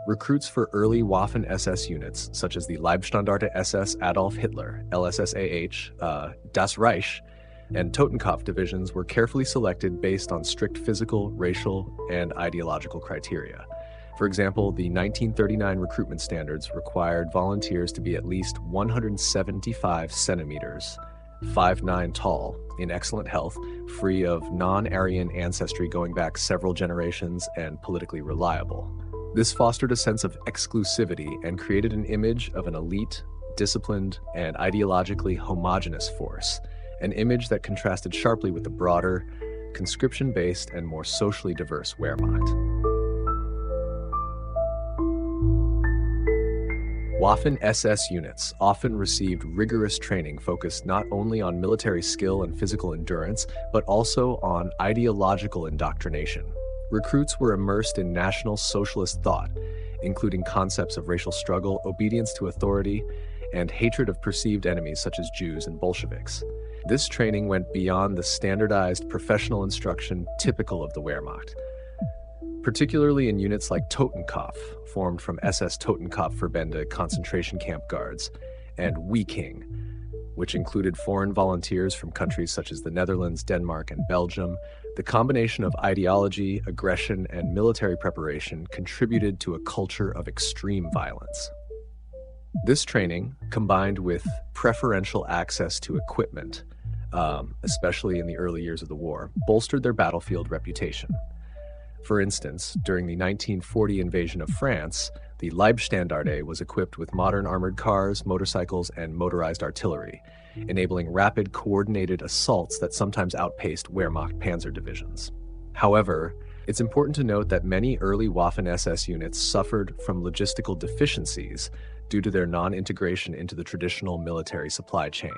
Recruits for early Waffen SS units, such as the Leibstandarte SS Adolf Hitler, LSSAH, Das Reich, and Totenkopf divisions were carefully selected based on strict physical, racial, and ideological criteria. For example, the 1939 recruitment standards required volunteers to be at least 175 centimeters, 5'9" tall, in excellent health, free of non-Aryan ancestry going back several generations, and politically reliable. This fostered a sense of exclusivity and created an image of an elite, disciplined, and ideologically homogeneous force, an image that contrasted sharply with the broader, conscription-based and more socially diverse Wehrmacht. Waffen SS units often received rigorous training focused not only on military skill and physical endurance, but also on ideological indoctrination. Recruits were immersed in National Socialist thought, including concepts of racial struggle, obedience to authority, and hatred of perceived enemies such as Jews and Bolsheviks. This training went beyond the standardized professional instruction typical of the Wehrmacht, particularly in units like Totenkopf, formed from SS Totenkopfverbände concentration camp guards, and Wiking, which included foreign volunteers from countries such as the Netherlands, Denmark, and Belgium. The combination of ideology, aggression, and military preparation contributed to a culture of extreme violence. This training, combined with preferential access to equipment, especially in the early years of the war, bolstered their battlefield reputation. For instance, during the 1940 invasion of France, the Leibstandarte was equipped with modern armored cars, motorcycles, and motorized artillery, enabling rapid, coordinated assaults that sometimes outpaced Wehrmacht panzer divisions. However, it's important to note that many early Waffen SS units suffered from logistical deficiencies due to their non-integration into the traditional military supply chain.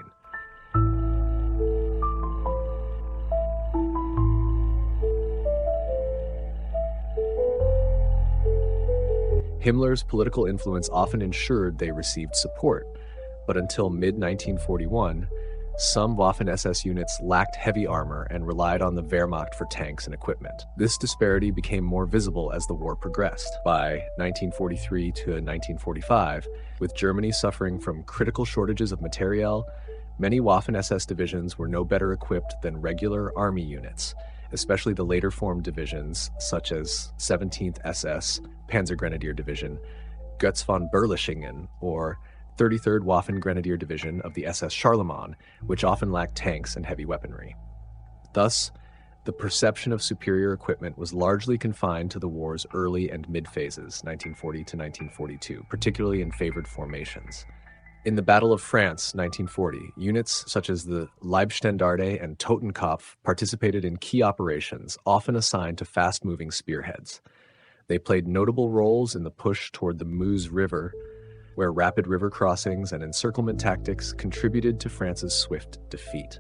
Himmler's political influence often ensured they received support, but until mid-1941, some Waffen SS units lacked heavy armor and relied on the Wehrmacht for tanks and equipment. This disparity became more visible as the war progressed. By 1943 to 1945, with Germany suffering from critical shortages of materiel, many Waffen SS divisions were no better equipped than regular army units, especially the later formed divisions such as 17th SS, Panzergrenadier Division, Götz von Berlichingen, or 33rd Waffen Grenadier Division of the SS Charlemagne, which often lacked tanks and heavy weaponry. Thus, the perception of superior equipment was largely confined to the war's early and mid-phases, 1940 to 1942, particularly in favored formations. In the Battle of France, 1940, units such as the Leibstandarte and Totenkopf participated in key operations, often assigned to fast-moving spearheads. They played notable roles in the push toward the Meuse River, where rapid river crossings and encirclement tactics contributed to France's swift defeat.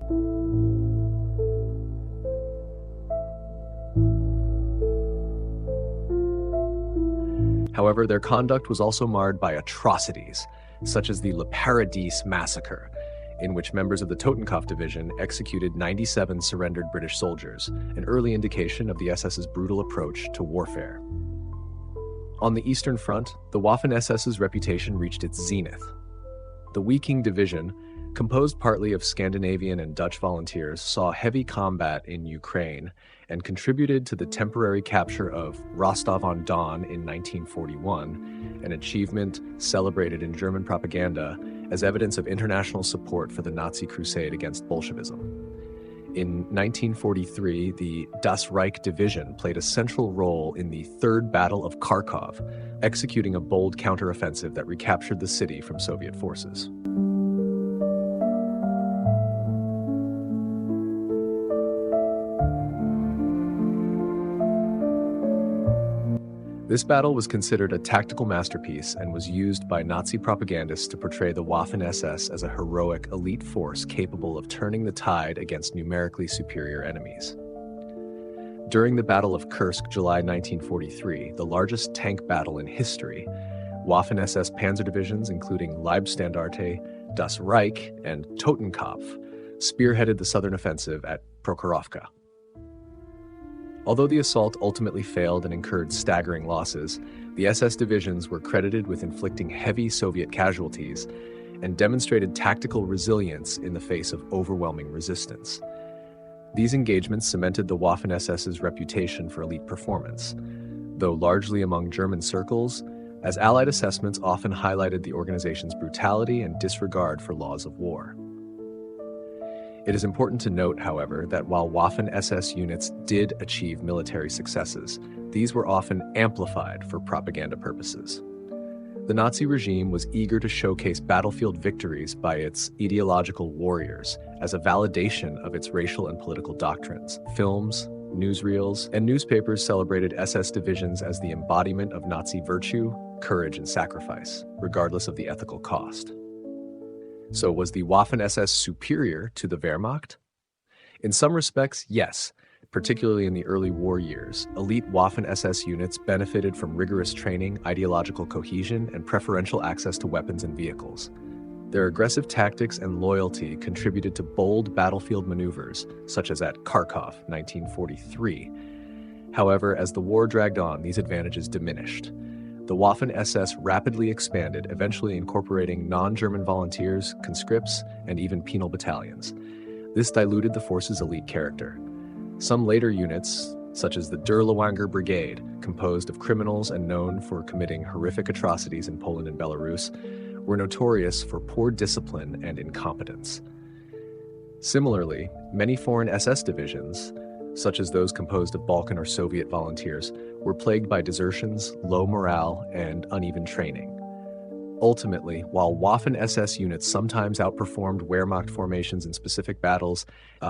However, their conduct was also marred by atrocities, such as the Le Paradis massacre, in which members of the Totenkopf division executed 97 surrendered British soldiers, an early indication of the SS's brutal approach to warfare. On the Eastern Front, the Waffen SS's reputation reached its zenith. The Wiking division, composed partly of Scandinavian and Dutch volunteers, saw heavy combat in Ukraine and contributed to the temporary capture of Rostov-on-Don in 1941, an achievement celebrated in German propaganda as evidence of international support for the Nazi crusade against Bolshevism. In 1943, the Das Reich Division played a central role in the Third Battle of Kharkov, executing a bold counteroffensive that recaptured the city from Soviet forces. This battle was considered a tactical masterpiece and was used by Nazi propagandists to portray the Waffen SS as a heroic elite force capable of turning the tide against numerically superior enemies. During the Battle of Kursk, July 1943, the largest tank battle in history, Waffen SS panzer divisions, including Leibstandarte, Das Reich, and Totenkopf, spearheaded the southern offensive at Prokhorovka. Although the assault ultimately failed and incurred staggering losses, the SS divisions were credited with inflicting heavy Soviet casualties and demonstrated tactical resilience in the face of overwhelming resistance. These engagements cemented the Waffen SS's reputation for elite performance, though largely among German circles, as Allied assessments often highlighted the organization's brutality and disregard for laws of war. It is important to note, however, that while Waffen SS units did achieve military successes, these were often amplified for propaganda purposes. The Nazi regime was eager to showcase battlefield victories by its ideological warriors as a validation of its racial and political doctrines. Films, newsreels, and newspapers celebrated SS divisions as the embodiment of Nazi virtue, courage, and sacrifice, regardless of the ethical cost. So was the Waffen SS superior to the Wehrmacht? In some respects, yes, particularly in the early war years. Elite Waffen SS units benefited from rigorous training, ideological cohesion, and preferential access to weapons and vehicles. Their aggressive tactics and loyalty contributed to bold battlefield maneuvers, such as at Kharkov, 1943. However, as the war dragged on, these advantages diminished. The Waffen SS rapidly expanded, eventually incorporating non-German volunteers, conscripts, and even penal battalions. This diluted the force's elite character. Some later units, such as the Durlawanger Brigade, composed of criminals and known for committing horrific atrocities in Poland and Belarus, were notorious for poor discipline and incompetence. Similarly, many foreign SS divisions, such as those composed of Balkan or Soviet volunteers, were plagued by desertions, low morale, and uneven training. Ultimately, while Waffen SS units sometimes outperformed Wehrmacht formations in specific battles,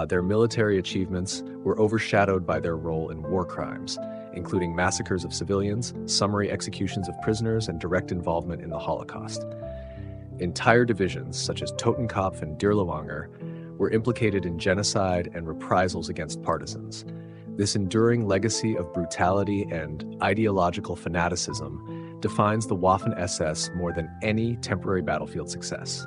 their military achievements were overshadowed by their role in war crimes, including massacres of civilians, summary executions of prisoners, and direct involvement in the Holocaust. Entire divisions, such as Totenkopf and Dirlewanger, were implicated in genocide and reprisals against partisans. This enduring legacy of brutality and ideological fanaticism defines the Waffen SS more than any temporary battlefield success.